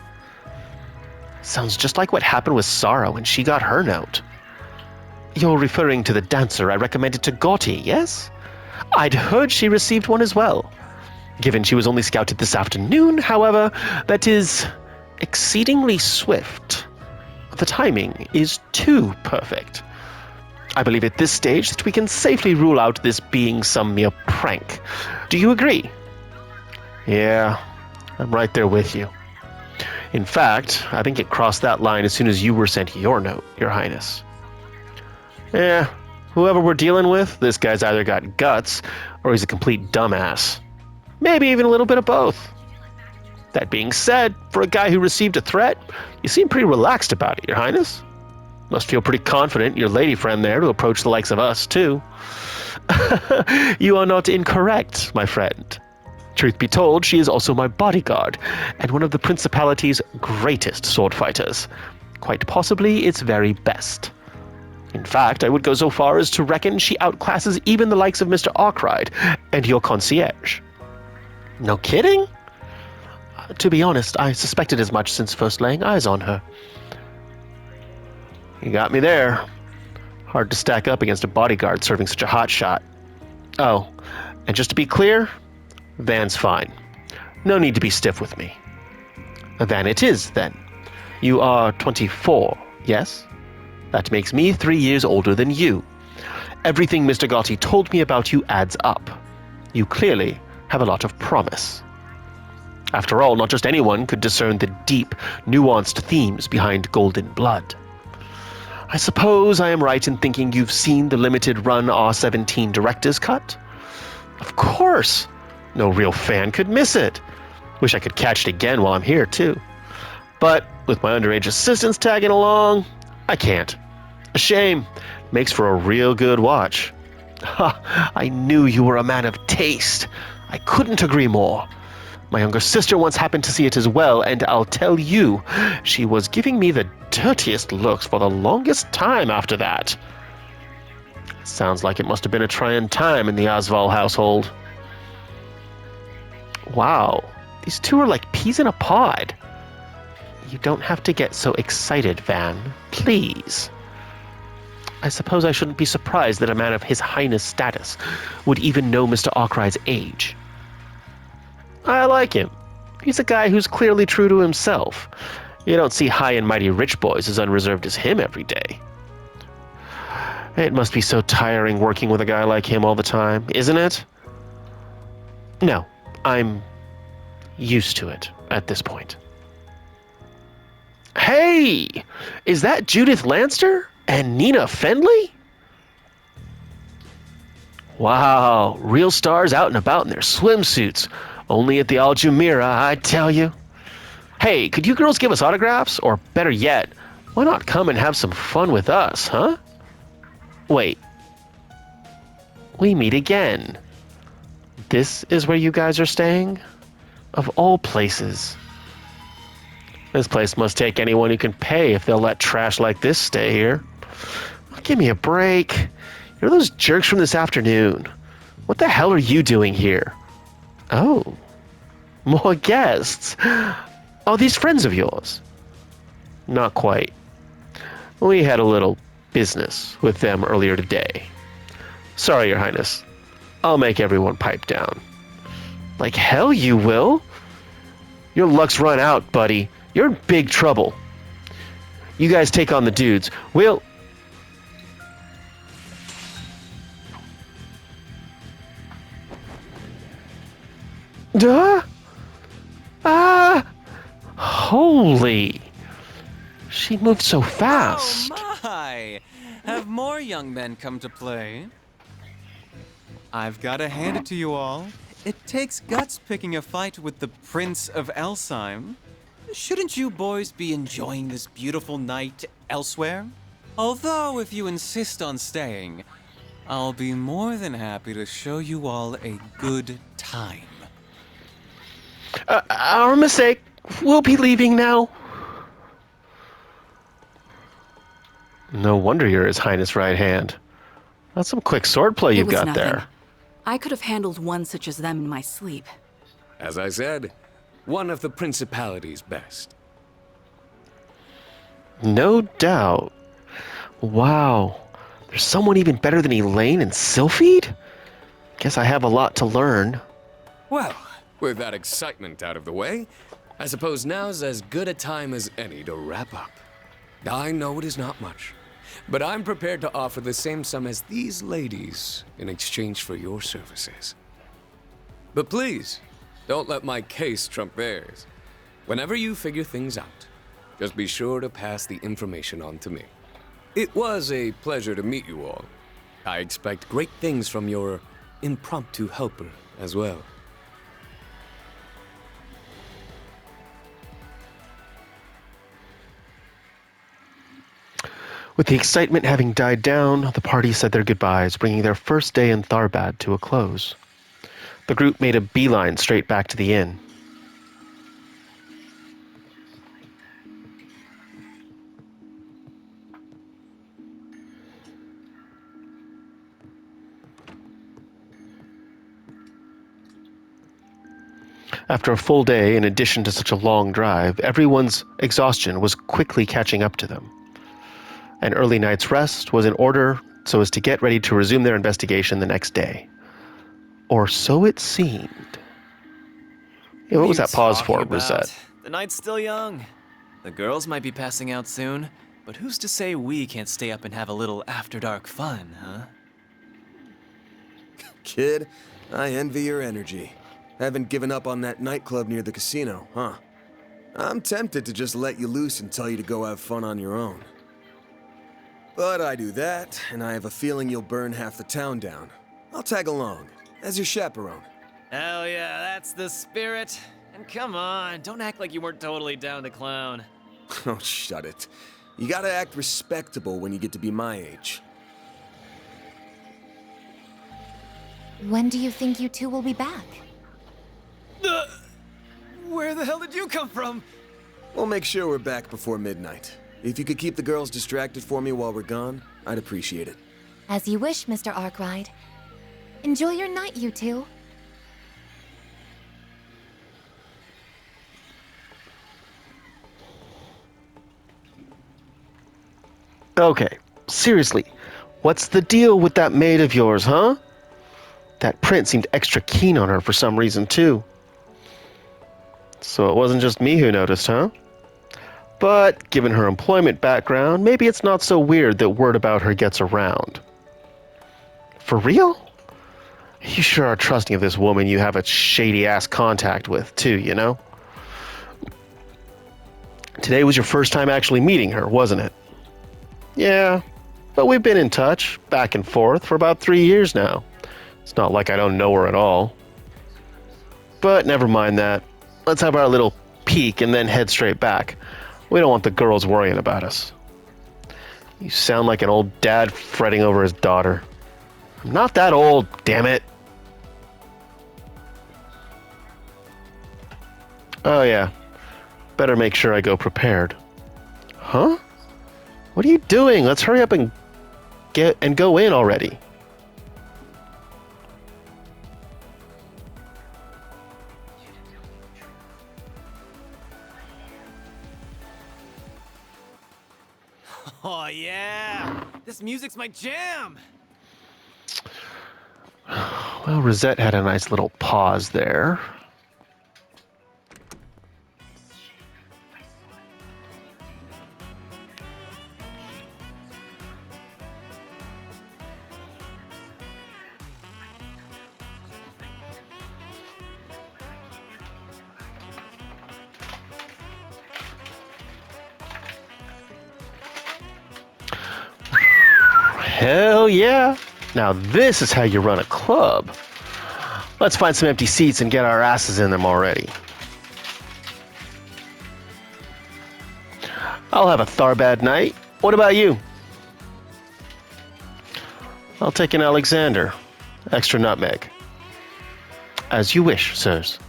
Sounds just like what happened with Sarah when she got her note. You're referring to the dancer I recommended to Gotti, yes? I'd heard she received one as well. Given she was only scouted this afternoon, however, that is exceedingly swift. The timing is too perfect. I believe at this stage that we can safely rule out this being some mere prank. Do you agree? Yeah, I'm right there with you. In fact, I think it crossed that line as soon as you were sent your note, Your Highness. Yeah, whoever we're dealing with, this guy's either got guts or he's a complete dumbass. Maybe even a little bit of both. That being said, for a guy who received a threat, you seem pretty relaxed about it, Your Highness. Must feel pretty confident in your lady friend there to approach the likes of us, too. You are not incorrect, my friend. Truth be told, she is also my bodyguard, and one of the Principality's greatest sword fighters. Quite possibly its very best. In fact, I would go so far as to reckon she outclasses even the likes of Mr. Arkwright and your concierge. No kidding? To be honest, I suspected as much since first laying eyes on her. You got me there. Hard to stack up against a bodyguard serving such a hot shot. Oh, and just to be clear, Van's fine. No need to be stiff with me. Van it is, then. You are 24, yes? That makes me 3 years older than you. Everything Mr. Gotti told me about you adds up. You clearly have a lot of promise. After all, not just anyone could discern the deep, nuanced themes behind Golden Blood. I suppose I am right in thinking you've seen the limited run R17 director's cut? Of course! No real fan could miss it. Wish I could catch it again while I'm here, too. But with my underage assistants tagging along, I can't. A shame. Makes for a real good watch. Ha! I knew you were a man of taste. I couldn't agree more. My younger sister once happened to see it as well, and I'll tell you, she was giving me the dirtiest looks for the longest time after that. Sounds like it must have been a trying time in the Oswald household. Wow, these two are like peas in a pod. You don't have to get so excited, Van. Please. I suppose I shouldn't be surprised that a man of His Highness' status would even know Mr. Arkwright's age. I like him. He's a guy who's clearly true to himself. You don't see high and mighty rich boys as unreserved as him every day. It must be so tiring working with a guy like him all the time, isn't it? No, I'm used to it at this point. Hey! Is that Judith Lanster and Nina Fendley? Wow, real stars out and about in their swimsuits. Only at the Al Jumeirah, I tell you. Hey, could you girls give us autographs? Or better yet, why not come and have some fun with us, huh? Wait. We meet again. This is where you guys are staying? Of all places. This place must take anyone who can pay if they'll let trash like this stay here. Give me a break. You're those jerks from this afternoon. What the hell are you doing here? Oh. More guests. Are these friends of yours? Not quite. We had a little business with them earlier today. Sorry, Your Highness. I'll make everyone pipe down. Like hell you will? Your luck's run out, buddy. You're in big trouble. You guys take on the dudes. We'll... Duh? Holy. She moved so fast. Oh my! Have more young men come to play? I've got to hand it to you all. It takes guts picking a fight with the Prince of Elsheim. Shouldn't you boys be enjoying this beautiful night elsewhere? Although, if you insist on staying, I'll be more than happy to show you all a good time. Our mistake. We'll be leaving now. No wonder you're His Highness' right hand. That's some quick swordplay you've got nothing. there. I could have handled one such as them in my sleep. As I said, one of the Principality's best. No doubt. Wow. There's someone even better than Elaine and Sylphide? Guess I have a lot to learn. Well, with that excitement out of the way, I suppose now's as good a time as any to wrap up. I know it is not much, but I'm prepared to offer the same sum as these ladies in exchange for your services. But please, don't let my case trump theirs. Whenever you figure things out, just be sure to pass the information on to me. It was a pleasure to meet you all. I expect great things from your impromptu helper as well. With the excitement having died down, the party said their goodbyes, bringing their first day in Tharbad to a close. The group made a beeline straight back to the inn. After a full day, in addition to such a long drive, everyone's exhaustion was quickly catching up to them. An early night's rest was in order so as to get ready to resume their investigation the next day. Or so it seemed. Yeah, what was that pause for, Rosette? The night's still young. The girls might be passing out soon, but who's to say we can't stay up and have a little after-dark fun, huh? Kid, I envy your energy. Haven't given up on that nightclub near the casino, huh? I'm tempted to just let you loose and tell you to go have fun on your own. But I do that, and I have a feeling you'll burn half the town down. I'll tag along, as your chaperone. Hell yeah, that's the spirit. And come on, don't act like you weren't totally down to clown. Oh, shut it. You gotta act respectable when you get to be my age. When do you think you two will be back? Where the hell did you come from? We'll make sure we're back before midnight. If you could keep the girls distracted for me while we're gone, I'd appreciate it. As you wish, Mr. Arkwright. Enjoy your night, you two. Okay, seriously, what's the deal with that maid of yours, huh? That prince seemed extra keen on her for some reason, too. So it wasn't just me who noticed, huh? But given her employment background, maybe it's not so weird that word about her gets around. For real? You sure are trusting of this woman you have a shady-ass contact with, too, you know? Today was your first time actually meeting her, wasn't it? Yeah, but we've been in touch, back and forth, for about 3 years now. It's not like I don't know her at all. But never mind that. Let's have our little peek and then head straight back. We don't want the girls worrying about us. You sound like an old dad fretting over his daughter. I'm not that old, damn it. Oh yeah, better make sure I go prepared. Huh? What are you doing? Let's hurry up and go in already. Oh yeah! This music's my jam! Well, Rosette had a nice little pause there. Hell yeah! Now this is how you run a club. Let's find some empty seats and get our asses in them already. I'll have a Tharbad night. What about you? I'll take an Alexander. Extra nutmeg. As you wish, sirs.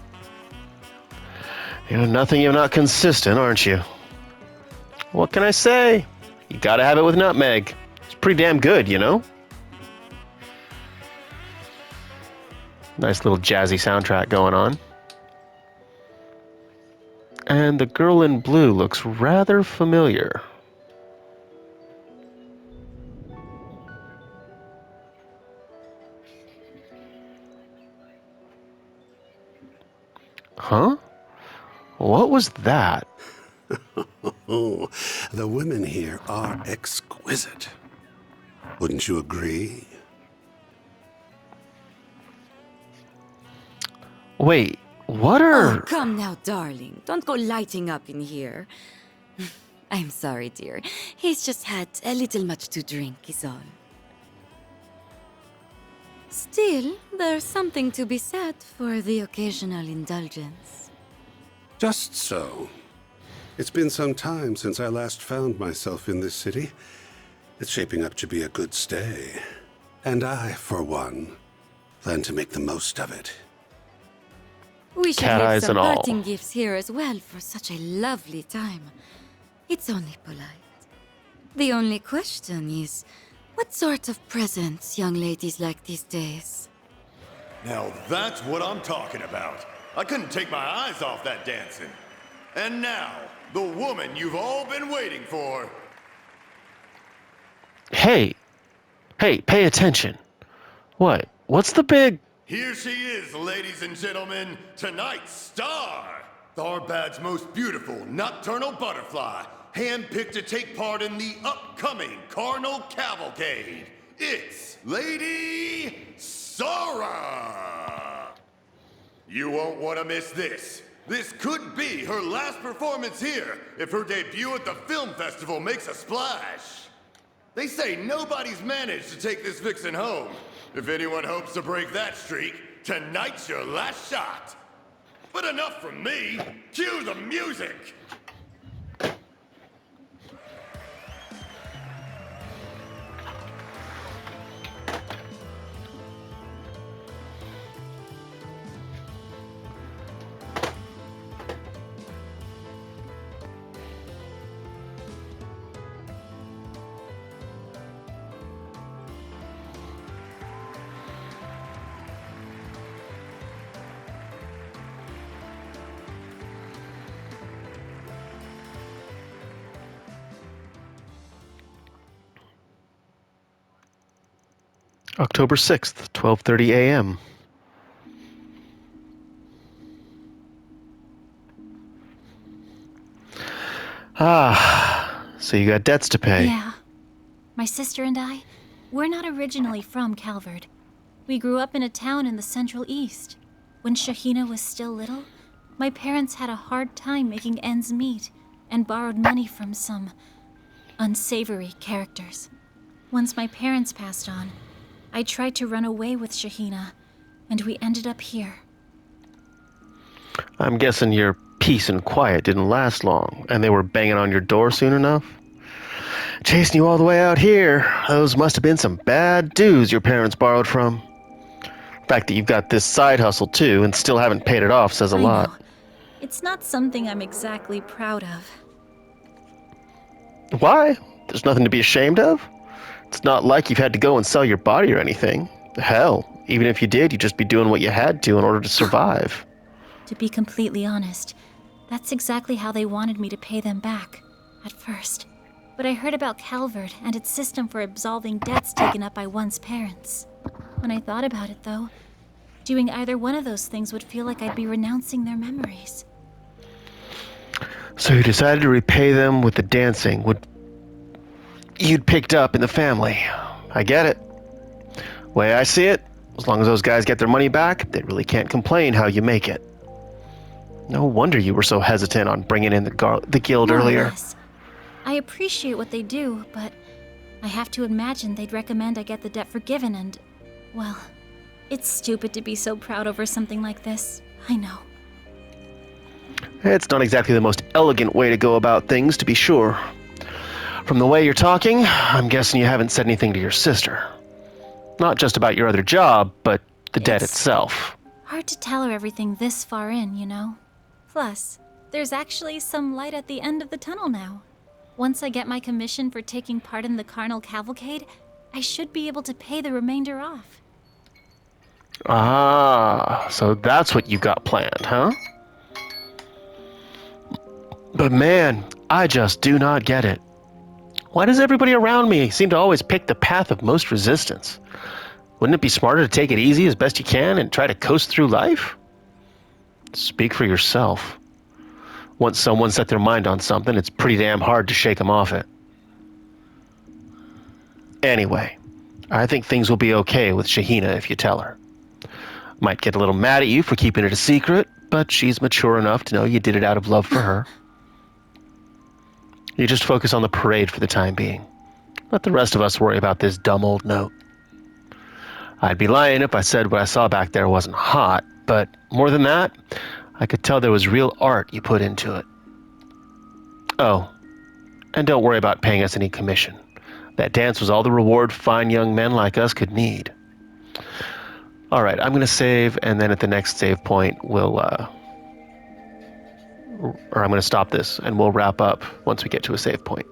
You're nothing if not consistent, aren't you? What can I say? You gotta have it with nutmeg. It's pretty damn good, you know? Nice little jazzy soundtrack going on. And the girl in blue looks rather familiar. Huh? What was that? Oh, the women here are exquisite. Wouldn't you agree? Wait, what are... Oh, come now, darling. Don't go lighting up in here. I'm sorry, dear. He's just had a little much to drink, is all. Still, there's something to be said for the occasional indulgence. Just so. It's been some time since I last found myself in this city. It's shaping up to be a good stay. And I, for one, plan to make the most of it. We should Cat leave eyes some and all. parting gifts here as well for such a lovely time. It's only polite. The only question is, what sort of presents young ladies like these days? Now that's what I'm talking about. I couldn't take my eyes off that dancing. And now, the woman you've all been waiting for. Hey, pay attention. What? What's the big... Here she is, ladies and gentlemen, tonight's star. Tharbad's most beautiful nocturnal butterfly, handpicked to take part in the upcoming Carnal Cavalcade. It's Lady Sora! You won't want to miss this. This could be her last performance here if her debut at the film festival makes a splash. They say nobody's managed to take this vixen home. If anyone hopes to break that streak, tonight's your last shot. But enough from me. Cue the music. October 6th, 12:30 a.m. So you got debts to pay. Yeah. My sister and I, we're not originally from Calvard. We grew up in a town in the Central East. When Shahina was still little, my parents had a hard time making ends meet and borrowed money from some unsavory characters. Once my parents passed on, I tried to run away with Shahina, and we ended up here. I'm guessing your peace and quiet didn't last long, and they were banging on your door soon enough? Chasing you all the way out here, those must have been some bad dues your parents borrowed from. The fact that you've got this side hustle too, and still haven't paid it off says a lot. Know. It's not something I'm exactly proud of. Why? There's nothing to be ashamed of? It's not like you've had to go and sell your body or anything. Hell, even if you did, you'd just be doing what you had to in order to survive. To be completely honest, that's exactly how they wanted me to pay them back, at first. But I heard about Calvard and its system for absolving debts taken up by one's parents. When I thought about it, though, doing either one of those things would feel like I'd be renouncing their memories. So you decided to repay them with the dancing you'd picked up in the family. I get it. Way I see it, as long as those guys get their money back, they really can't complain how you make it. No wonder you were so hesitant on bringing in the guild More or earlier. less. I appreciate what they do, but I have to imagine they'd recommend I get the debt forgiven and, well, it's stupid to be so proud over something like this. I know. It's not exactly the most elegant way to go about things, to be sure. From the way you're talking, I'm guessing you haven't said anything to your sister. Not just about your other job, but the debt itself. Hard to tell her everything this far in, you know? Plus, there's actually some light at the end of the tunnel now. Once I get my commission for taking part in the Carnal Cavalcade, I should be able to pay the remainder off. Ah, so that's what you got planned, huh? But man, I just do not get it. Why does everybody around me seem to always pick the path of most resistance? Wouldn't it be smarter to take it easy as best you can and try to coast through life? Speak for yourself. Once someone set their mind on something, it's pretty damn hard to shake them off it. Anyway, I think things will be okay with Shahina if you tell her. Might get a little mad at you for keeping it a secret, but she's mature enough to know you did it out of love for her. You just focus on the parade for the time being. Let the rest of us worry about this dumb old note. I'd be lying if I said what I saw back there wasn't hot, but more than that, I could tell there was real art you put into it. Oh, and don't worry about paying us any commission. That dance was all the reward fine young men like us could need. All right, I'm going to save, and then at the next save point, I'm going to stop this, and we'll wrap up once we get to a save point.